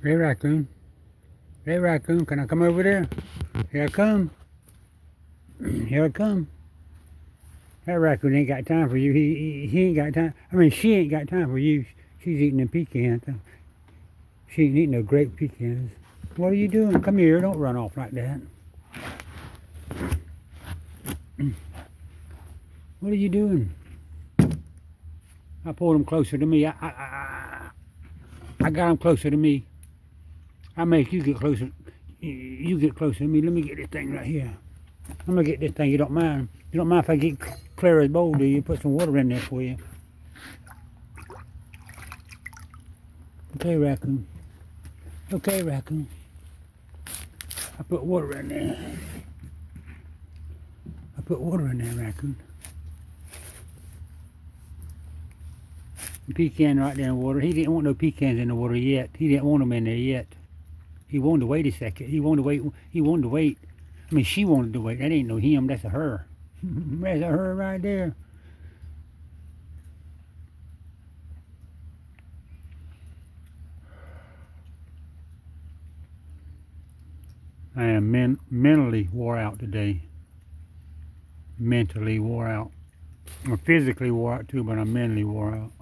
Hey, Raccoon. Hey, Raccoon, can I come over there? Here I come. Here I come. That Raccoon ain't got time for you. He ain't got time. I mean, she ain't got time for you. She's eating them pecans. She ain't eating no grape pecans. What are you doing? Come here. Don't run off like that. What are you doing? I pulled him closer to me. I got him closer to me. I make you get closer. You get closer to me. Let me get this thing right here. I'm gonna get this thing. You don't mind? You don't mind if I get Clara's bowl, do you? Put some water in there for you. Okay, Raccoon. Okay, Raccoon. I put water in there. I put water in there, Raccoon. The pecan right there in water. He didn't want no pecans in the water yet. He didn't want them in there yet. He wanted to wait a second. He wanted to wait. He wanted to wait. I mean, she wanted to wait. That ain't no him. That's a her. That's a her right there. I am mentally wore out today. Mentally wore out. I'm physically wore out too, but I'm mentally wore out.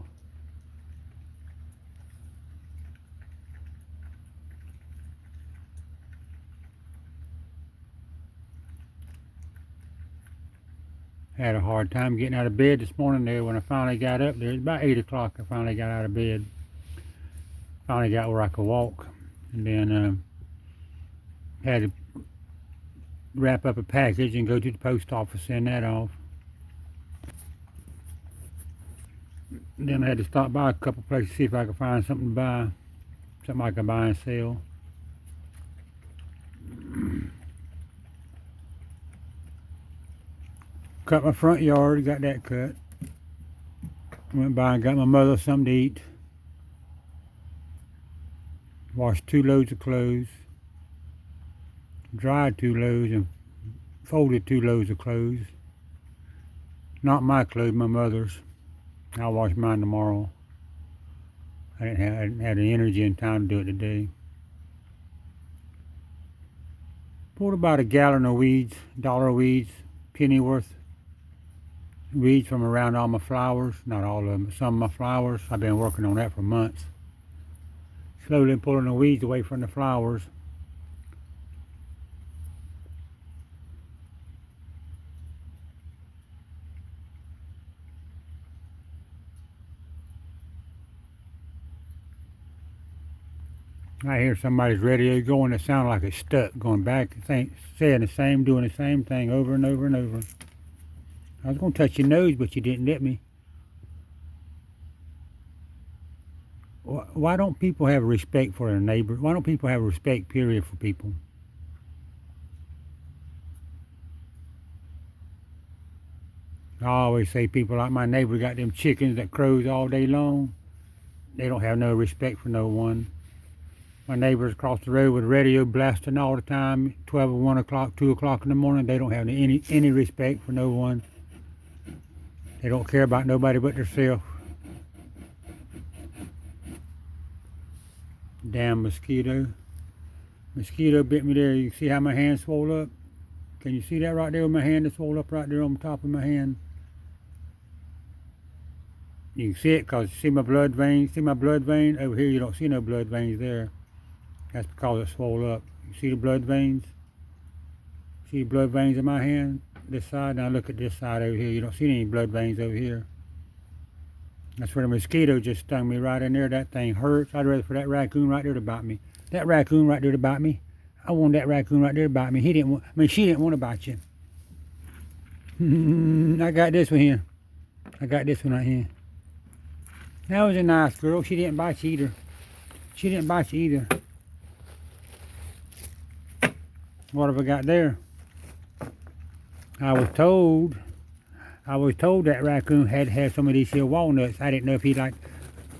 Had a hard time getting out of bed this morning there when I finally got up there. It's about 8 o'clock I finally got out of bed. Finally got where I could walk. And then had to wrap up a package and go to the post office, send that off. Then I had to stop by a couple places to see if I could find something to buy. Something I could buy and sell. Cut my front yard, got that cut. Went by and got my mother something to eat. Washed 2 loads of clothes. Dried 2 loads and folded 2 loads of clothes. Not my clothes, my mother's. I'll wash mine tomorrow. I didn't have the energy and time to do it today. Pulled about a gallon of weeds, dollar weeds, pennyworth. Weeds from around all my flowers, not all of them, but some of my flowers. I've been working on that for months. Slowly pulling the weeds away from the flowers. I hear somebody's radio going that sounds like it's stuck, going back, saying the same, doing the same thing over and over and over. I was going to touch your nose, but you didn't let me. Why don't people have respect for their neighbors? Why don't people have respect, period, for people? I always say people like my neighbor got them chickens that crows all day long. They don't have no respect for no one. My neighbors across the road with the radio blasting all the time, 12 or 1 o'clock, 2 o'clock in the morning. They don't have any respect for no one. They don't care about nobody but themselves. Damn mosquito. Mosquito bit me there. You see how my hand swole up? Can you see that right there with my hand that's swole up right there on the top of my hand? You can see it because you see my blood veins. See my blood vein? Over here you don't see no blood veins there. That's because it swole up. You see the blood veins? See blood veins in my hand? This side. Now look at this side over here. You don't see any blood veins over here. That's where the mosquito just stung me right in there. That thing hurts. I'd rather for that raccoon right there to bite me. That raccoon right there to bite me. I want that raccoon right there to bite me. He didn't want, I mean, she didn't want to bite you. I got this one here. I got this one right here. That was a nice girl. She didn't bite you either. She didn't bite you either. What have I got there? I was told that raccoon had to have some of these here walnuts. I didn't know if he liked,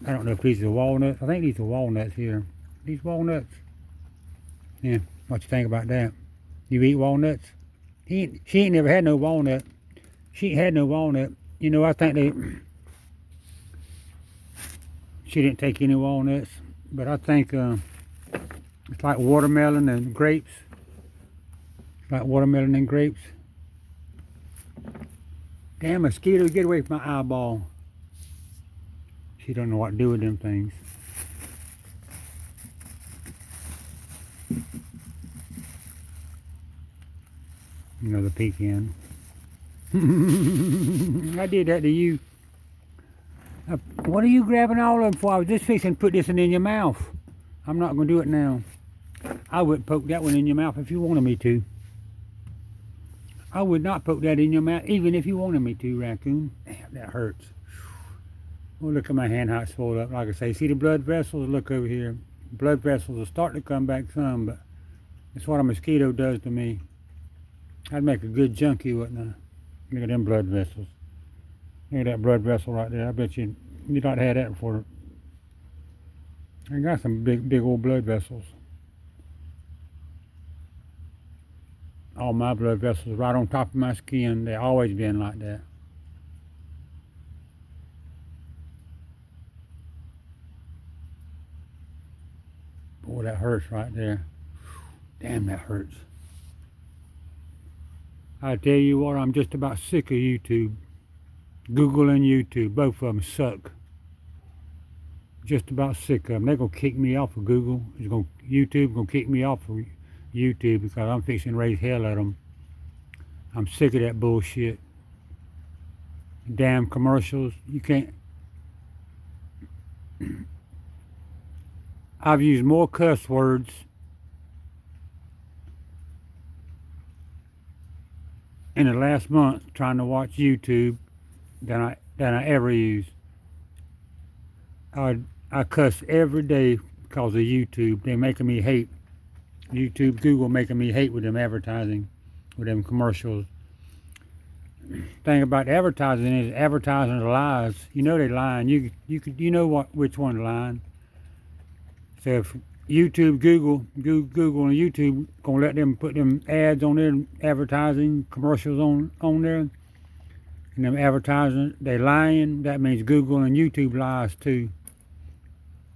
I don't know if these are walnuts. I think these are walnuts here. These walnuts. Yeah, what you think about that? You eat walnuts? She ain't never had no walnut. She ain't had no walnut. You know, I think she didn't take any walnuts, but I think It's like watermelon and grapes. It's like watermelon and grapes. Damn mosquito, get away from my eyeball. She don't know what to do with them things. Another pecan. I did that to you. What are you grabbing all of them for? I was just fixing to put this in your mouth. I'm not going to do it now. I wouldn't poke that one in your mouth if you wanted me to. I would not poke that in your mouth even if you wanted me to, Raccoon. Damn, that hurts. Well, look at my hand, how it's swelled up. Like I say, see the blood vessels? Look over here. Blood vessels will start to come back some, but that's what a mosquito does to me. I'd make a good junkie, wouldn't I? Look at them blood vessels. Look at that blood vessel right there. I bet you'd not have that before. I got some big old blood vessels. All my blood vessels right on top of my skin. They've always been like that. Boy, that hurts right there. Damn, that hurts. I tell you what, I'm just about sick of YouTube. Google and YouTube, both of them suck. Just about sick of them. They're going to kick me off of Google. YouTube going to kick me off of YouTube because I'm fixing to raise hell at them. I'm sick of that bullshit. Damn commercials. You can't. I've used more cuss words in the last month trying to watch YouTube than I ever use. I cuss every day because of YouTube. They're making me hate. YouTube, Google making me hate with them advertising, with them commercials. Thing about advertising is advertising lies. You know they're lying. You know which one's lying. So if YouTube, Google and YouTube gonna let them put them ads on there, advertising commercials on there, and them advertising, they lying. That means Google and YouTube lies too.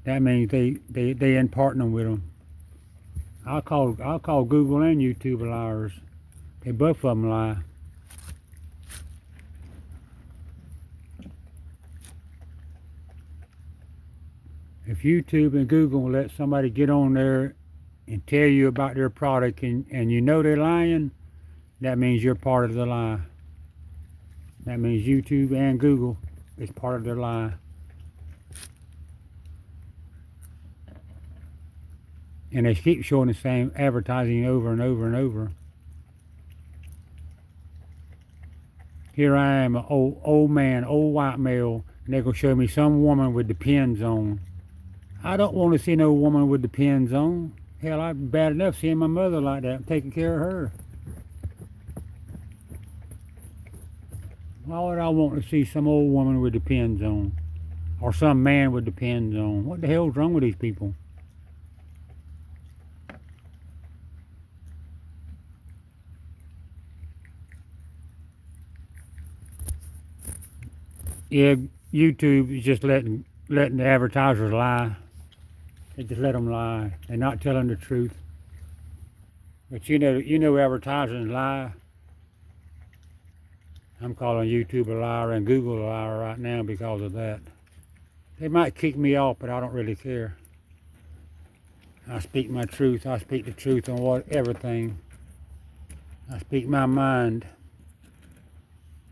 That means they ain't partnering with them. I'll call Google and YouTube liars. They both of them lie. If YouTube and Google let somebody get on there and tell you about their product and you know they're lying, that means you're part of the lie. That means YouTube and Google is part of their lie. And they keep showing the same advertising over and over and over. Here I am, an old man, old white male, and they're going to show me some woman with the pins on. I don't want to see no woman with the pins on. Hell, I'm bad enough seeing my mother like that. I'm taking care of her. Why would I want to see some old woman with the pins on? Or some man with the pins on? What the hell's wrong with these people? Yeah, YouTube is just letting the advertisers lie. They just let them lie. They're not telling the truth. But you know advertisers lie. I'm calling YouTube a liar and Google a liar right now because of that. They might kick me off, but I don't really care. I speak my truth. I speak the truth on everything. I speak my mind.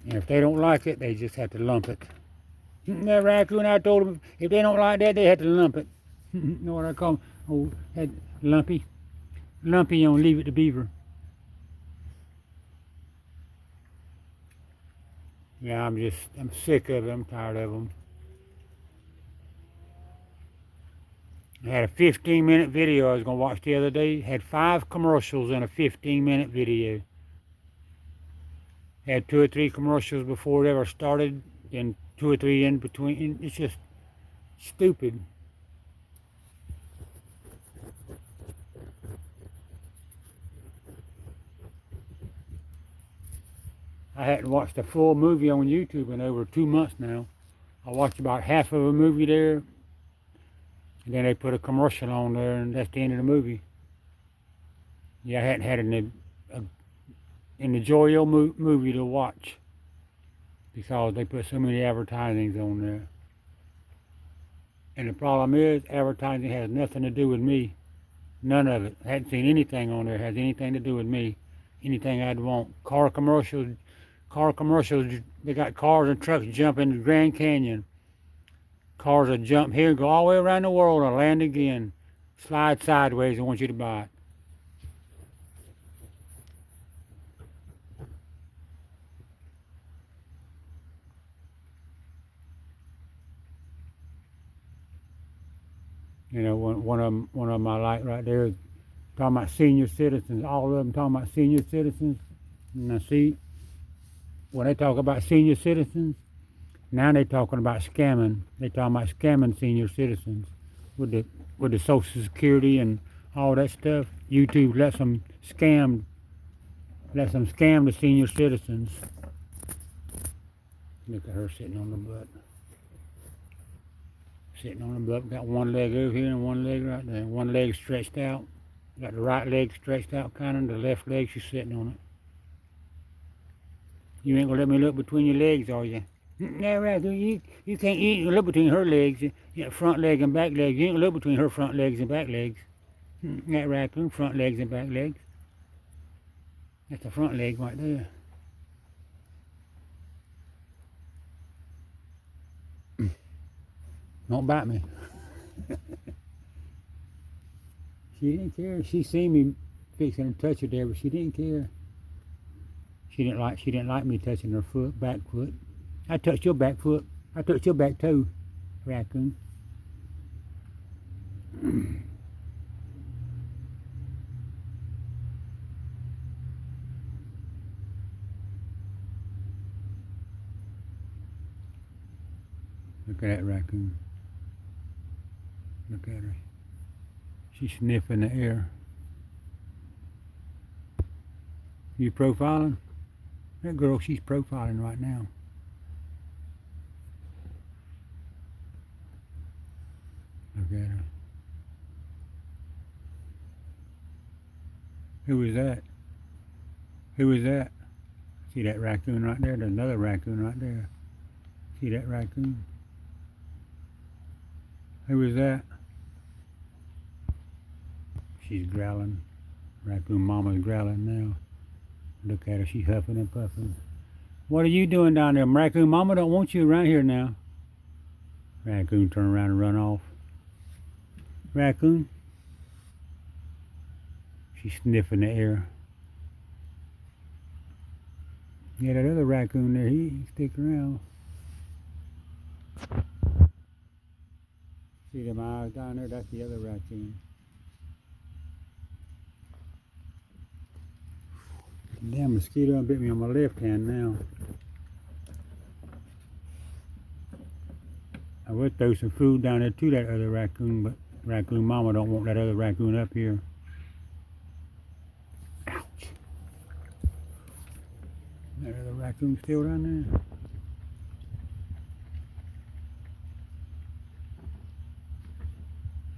And if they don't like it, they just have to lump it. That Raccoon, I told them, if they don't like that, they have to lump it. You know what I call them? Oh, lumpy. Lumpy on Leave It to Beaver. Yeah, I'm sick of them. I'm tired of them. I had a 15-minute video I was going to watch the other day. Had 5 commercials in a 15-minute video. Had 2 or 3 commercials before it ever started, and 2 or 3 in between. It's just stupid. I hadn't watched a full movie on YouTube in over 2 months now. I watched about half of a movie there, and then they put a commercial on there, and that's the end of the movie. Yeah, I hadn't had an enjoyable movie to watch because they put so many advertisings on there. And the problem is, advertising has nothing to do with me. None of it. I hadn't seen anything on there that has anything to do with me. Anything I'd want. Car commercials. They got cars and trucks jumping the Grand Canyon. Cars will jump here, go all the way around the world, and land again. Slide sideways. I want you to buy it. You know, one of them I like right there is talking about senior citizens. All of them talking about senior citizens. And I see when they talk about senior citizens, now they talking about scamming. They talking about scamming senior citizens with the Social Security and all that stuff. YouTube lets them scam the senior citizens. Look at her sitting on the butt. Sitting on the butt, got one leg over here and one leg right there. One leg stretched out. Got the right leg stretched out kind of, the left leg she's sitting on it. You ain't gonna let me look between your legs, are you? Yeah, right. You can't look between her legs, front leg and back legs. You ain't gonna look between her front legs and back legs. That raccoon, front legs and back legs. That's the front leg right there. Don't bite me. She didn't care. She seen me fixing to touch her there, but she didn't care. She didn't like me touching her back foot. I touched your back foot. I touched your back toe, raccoon. Look at that raccoon. Look at her. She's sniffing the air. You profiling? That girl, she's profiling right now. Look at her. Who is that? Who is that? See that raccoon right there? There's another raccoon right there. See that raccoon? Who is that? She's growling. Raccoon mama's growling now. Look at her, she's huffing and puffing. What are you doing down there? Raccoon mama don't want you around here now. Raccoon turn around and run off. Raccoon. She's sniffing the air. Yeah, that other raccoon there, he stick around. See them eyes down there? That's the other raccoon. Damn mosquito bit me on my left hand now. I would throw some food down there to that other raccoon, but raccoon mama don't want that other raccoon up here. Ouch. That other raccoon still down there?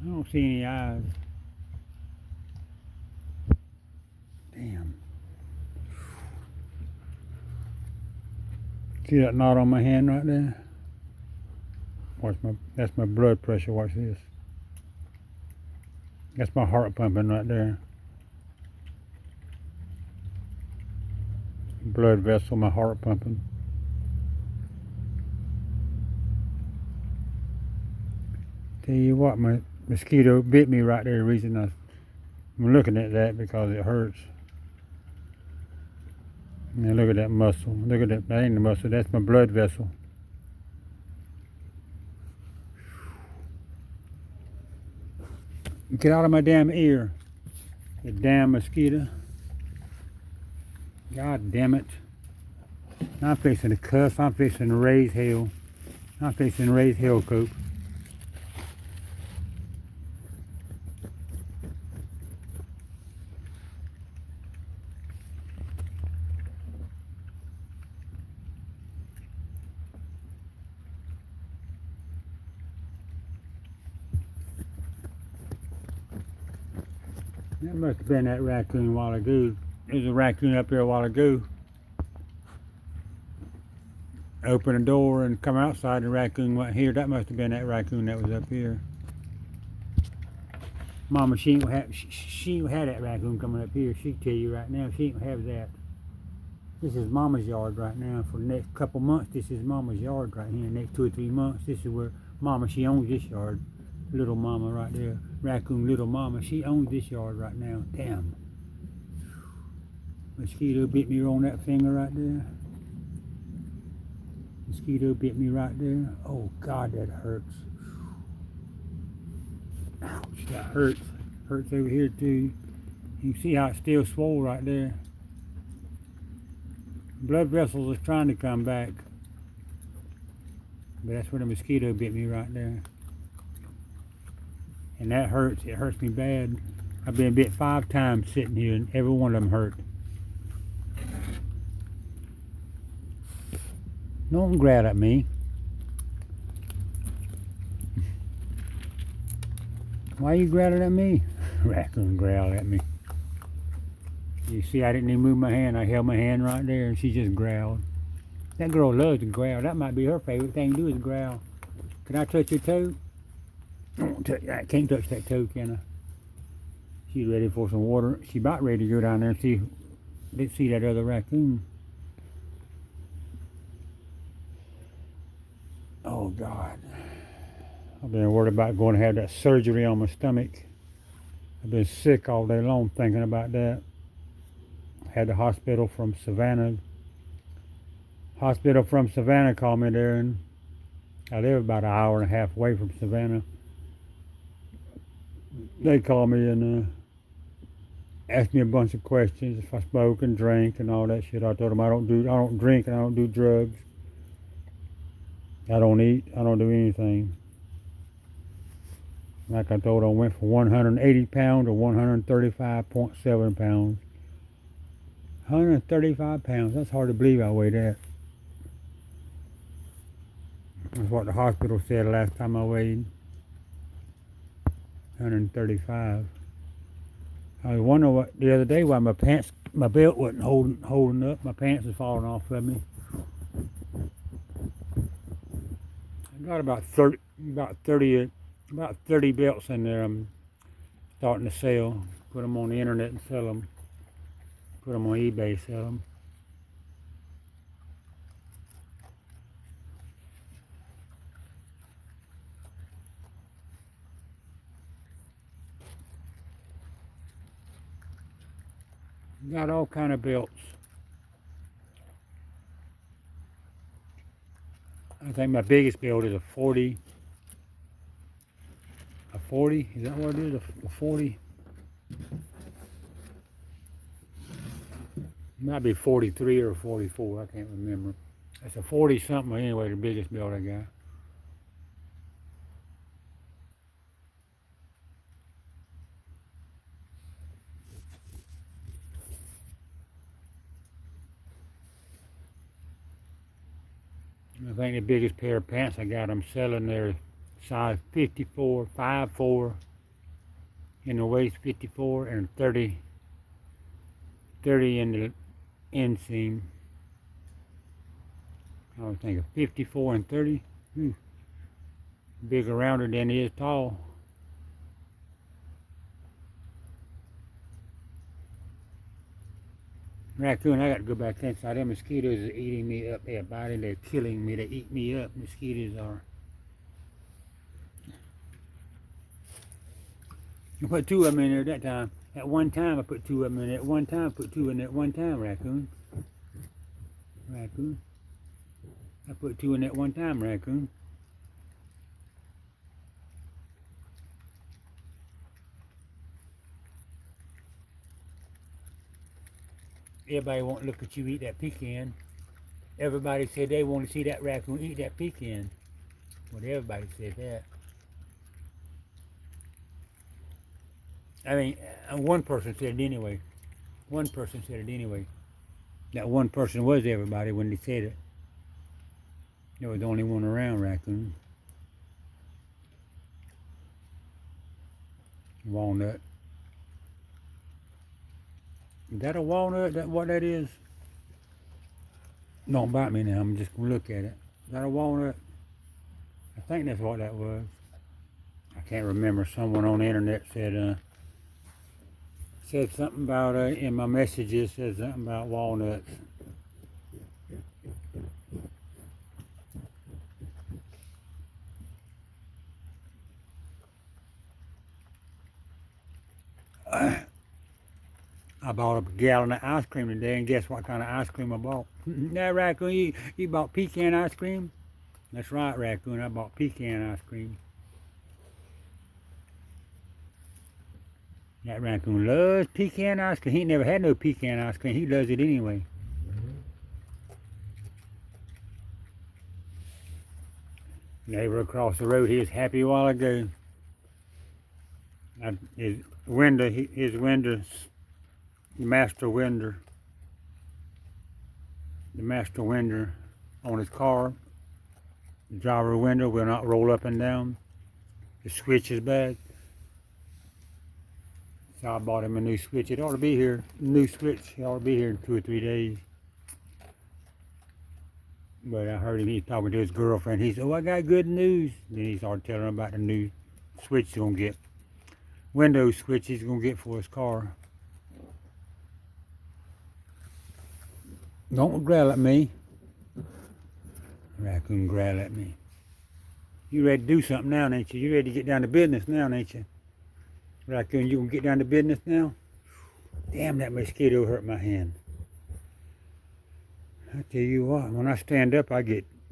I don't see any eyes. Damn. See that knot on my hand right there? That's my blood pressure. Watch this. That's my heart pumping right there. Blood vessel, my heart pumping. Tell you what, my mosquito bit me right there. The reason I'm looking at that because it hurts. Now look at that muscle. Look at that. That ain't the muscle. That's my blood vessel. Get out of my damn ear. You damn mosquito. God damn it. I'm fixing to cuss. I'm fixing to raise hell. I'm fixing to raise hell, Cope. That must have been that raccoon a while ago. There's a raccoon up here a while ago. Open the door and come outside, and the raccoon went here. That must have been that raccoon that was up here. Mama, she ain't had that raccoon coming up here. She'll tell you right now, she ain't have that. This is Mama's yard right now. For the next couple months, this is Mama's yard right here. The next 2 or 3 months, this is where Mama, she owns this yard. Little Mama right there. Raccoon Little Mama, she owns this yard right now. Damn. Mosquito bit me on that finger right there. Mosquito bit me right there. Oh God, that hurts. Ouch, that hurts. Hurts over here too. You can see how it's still swole right there. Blood vessels is trying to come back. But that's where the mosquito bit me right there. And that hurts. It hurts me bad. I've been bit 5 times sitting here, and every one of them hurt. Don't growl at me. Why you growling at me? Raccoon growl at me. You see, I didn't even move my hand. I held my hand right there, and she just growled. That girl loves to growl. That might be her favorite thing to do is growl. Can I touch your toe? I can't touch that toe, can I? She's ready for some water. She's about ready to go down there and see that other raccoon. Oh God. I've been worried about going to have that surgery on my stomach. I've been sick all day long thinking about that. Had the hospital from Savannah. Hospital from Savannah called me there, and I live about an hour and a half away from Savannah. They called me and asked me a bunch of questions if I smoke and drink and all that shit. I told them I don't drink and I don't do drugs. I don't eat. I don't do anything. Like I told them, I went from 180 pounds to 135.7 pounds. 135 pounds. That's hard to believe I weigh that. That's what the hospital said last time I weighed. 135. I was wondering what the other day why my belt wasn't holding up. My pants was falling off of me. I got about 30 belts in there. I'm starting to sell. Put them on the internet and sell them. Put them on eBay, sell them. Got all kind of belts. I think my biggest belt is a 40. A 40? Is that what it is? A 40? Might be 43 or 44. I can't remember. It's a 40 something anyway, the biggest belt I got. I think the biggest pair of pants I got, I'm selling there size 54, 5'4", in the waist 54, and 30 in the inseam. I was thinking 54 and 30. Bigger rounder than it is tall. Raccoon, I got to go back inside. Them mosquitoes are eating me up there, body. They're killing me. They eat me up. Mosquitoes are. I put 2 of them in there that time. At one time, I put 2 of them in there. At one time, I put 2 in there. At one time, Raccoon. Raccoon. I put 2 in there at one time, Raccoon. Everybody want to look at you eat that pecan. Everybody said they want to see that raccoon eat that pecan. Well, everybody said that. I mean, one person said it anyway. One person said it anyway. That one person was everybody when they said it. There was the only one around, Raccoon. Walnut. Is that a walnut? That what that is? Don't bite me now. I'm just gonna look at it. Is that a walnut? I think that's what that was. I can't remember. Someone on the internet said something about in my messages. Said something about walnuts. I bought a gallon of ice cream today, and guess what kind of ice cream I bought? That Raccoon, you bought pecan ice cream? That's right, Raccoon, I bought pecan ice cream. That Raccoon loves pecan ice cream. He ain't never had no pecan ice cream. He does it anyway. Neighbor across the road, he was happy a while ago. His window, the master window on his car, the driver window will not roll up and down. The switch is bad. So I bought him a new switch. It ought to be here, new switch. It ought to be here in 2 or 3 days. But I heard him, he's talking to his girlfriend. He said, oh, I got good news. Then he started telling her about the new switch he's going to get. Window switch he's going to get for his car. Don't growl at me. Raccoon growl at me. You ready to do something now, ain't you? You ready to get down to business now, ain't you? Raccoon, you gonna get down to business now? Damn, that mosquito hurt my hand. I tell you what, when I stand up, I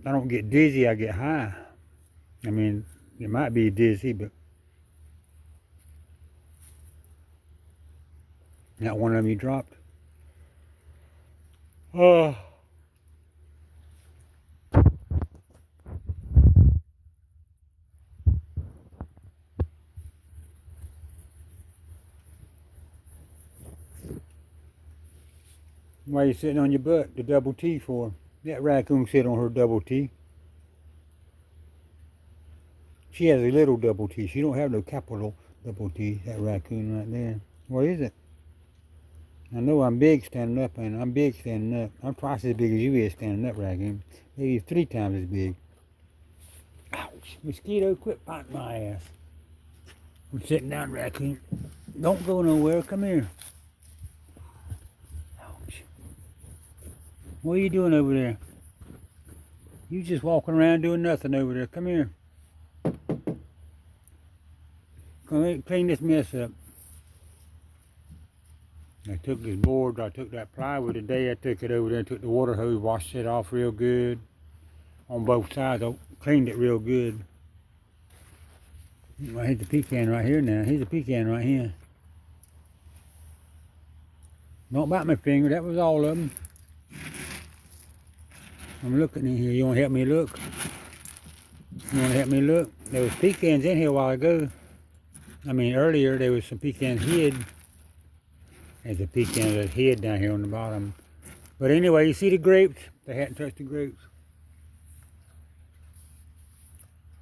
don't get dizzy, I get high. I mean, it might be dizzy, but not one of them you dropped. Oh. Why are you sitting on your butt, the double T for? That Raccoon sit on her double T. She has a little double T. She don't have no capital double T, that Raccoon right there. What is it? I know I'm big standing up, and I'm big standing up. I'm twice as big as you is standing up, Raccoon. Maybe 3 times as big. Ouch! Mosquito, quit biting my ass. I'm sitting down, Raccoon. Don't go nowhere. Come here. Ouch. What are you doing over there? You just walking around doing nothing over there. Come here. Come here, clean this mess up. I took this board, I took that plywood today, I took it over there and took the water hose, washed it off real good. On both sides, I cleaned it real good. Here's the pecan right here now. Here's a pecan right here. Don't bite my finger, that was all of them. I'm looking in here. You want to help me look? You want to help me look? There was pecans in here a while ago. I mean, earlier there was some pecans hid. There's a pecan that's hid down here on the bottom. But anyway, you see the grapes? They hadn't touched the grapes.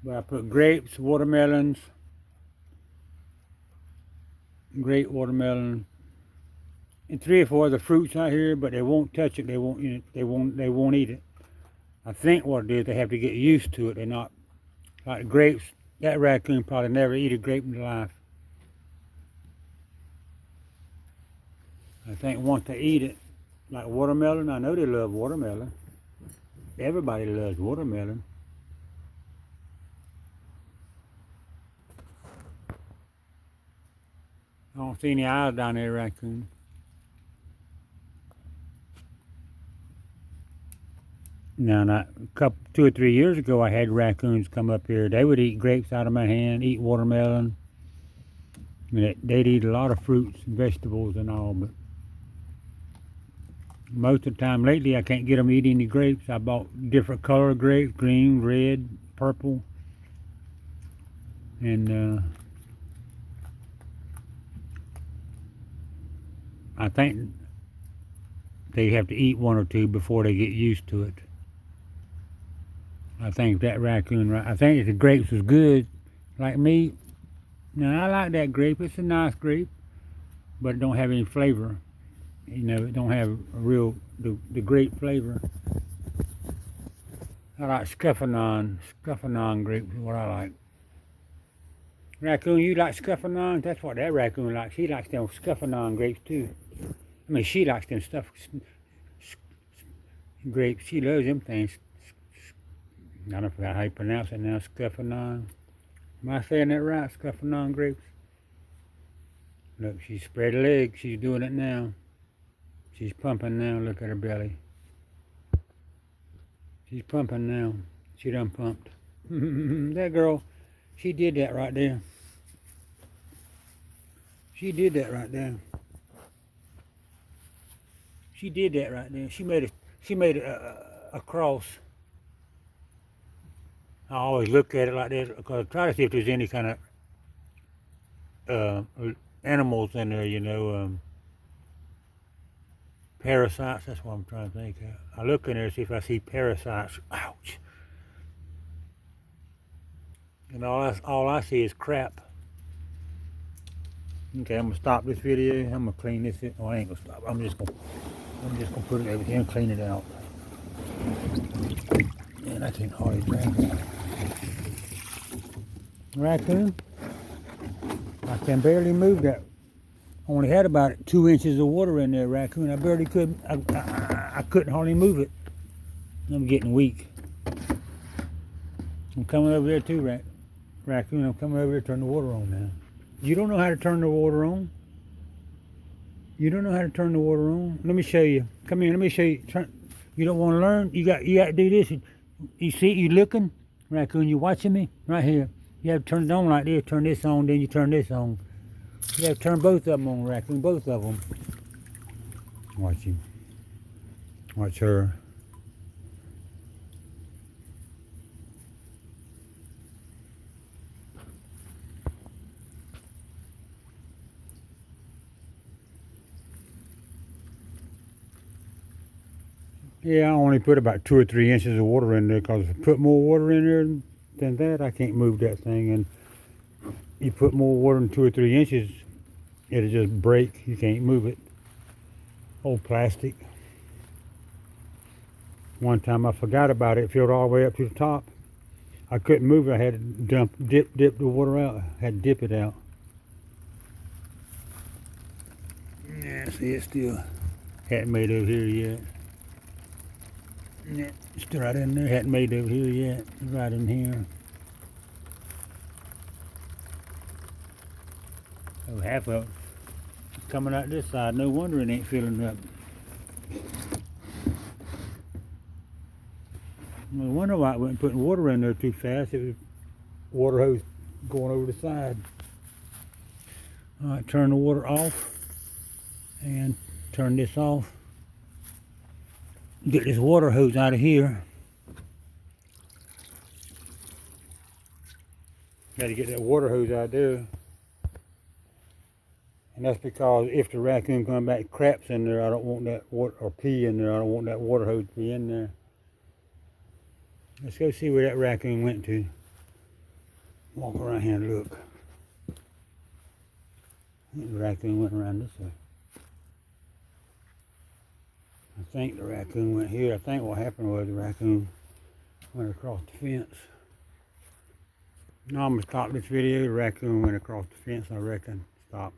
But I put grapes, watermelons, grape, watermelon, and 3 or 4 other fruits out here. But they won't touch it. They won't. They won't eat it. I think what it is, they have to get used to it. They're not like grapes. That Raccoon probably never eat a grape in their life. I think once they eat it, like watermelon, I know they love watermelon. Everybody loves watermelon. I don't see any eyes down there, Raccoon. Now, not 2 or 3 years ago, I had raccoons come up here. They would eat grapes out of my hand, eat watermelon. I mean, they'd eat a lot of fruits and vegetables and all, but most of the time lately, I can't get them to eat any grapes. I bought different color grapes, green, red, purple, and I think they have to eat 1 or 2 before they get used to it. I think that raccoon, I think if the grapes was good, like me. Now, I like that grape. It's a nice grape, but it don't have any flavor. You know, it don't have a real the grape flavor. I like Scuffernong grapes is what I like. Raccoon, you like Scuffernong? That's what that raccoon likes. He likes them Scuffernong grapes too. I mean, she likes them grapes. She loves them things. I don't know how you pronounce it now. Scuffernong. Am I saying that right? Scuffernong grapes. Look, she spread her legs. She's doing it now. She's pumping now. Look at her belly. She's pumping now. She done pumped. That girl, she did that right there. She did that right there. She did that right there. She made a cross. I always look at it like this because I try to see if there's any kind of animals in there, you know, parasites. That's what I'm trying to think of. I look in there to see if I see parasites. Ouch. And all I see is crap. Okay, I'm gonna stop this video. I'm gonna clean this. Oh, I ain't gonna stop. I'm just gonna put it over here and clean it out. Man, I can't hardly drink it. Raccoon, I can barely move that. I only had about 2 inches of water in there, Raccoon. I barely could. I couldn't hardly move it. I'm getting weak. I'm coming over there too, Raccoon. I'm coming over here to turn the water on now. You don't know how to turn the water on? You don't know how to turn the water on? Let me show you. Come here, let me show you. You don't want to learn? You got to do this. You see, you looking? Raccoon, you watching me? Right here. You have to turn it on like this. Turn this on, then you turn this on. You have to turn both of them on, Raccoon. Both of them. Watch him. Watch her. Yeah, I only put about 2 or 3 inches of water in there because if I put more water in there than that, I can't move that thing. And you put more water than 2 or 3 inches, it'll just break. You can't move it. Old plastic. One time I forgot about it. It filled all the way up to the top. I couldn't move it. I had to dip the water out. I had to dip it out. Yeah, see, it still hadn't made over here yet. Yeah, still right in there. Hadn't made over here yet. Right in here. Oh, half of it coming out this side. No wonder it ain't filling up. No wonder why it wasn't putting water in there too fast. It was water hose going over the side. All right, turn the water off and turn this off. Get this water hose out of here. Got to get that water hose out there. And that's because if the raccoon comes back craps in there, I don't want that water, or pee in there, I don't want that water hose to be in there. Let's go see where that raccoon went to. Walk around here and look. I think the raccoon went around this way. I think the raccoon went here. I think what happened was the raccoon went across the fence. Now I'm going to stop this video. The raccoon went across the fence, I reckon. Stop.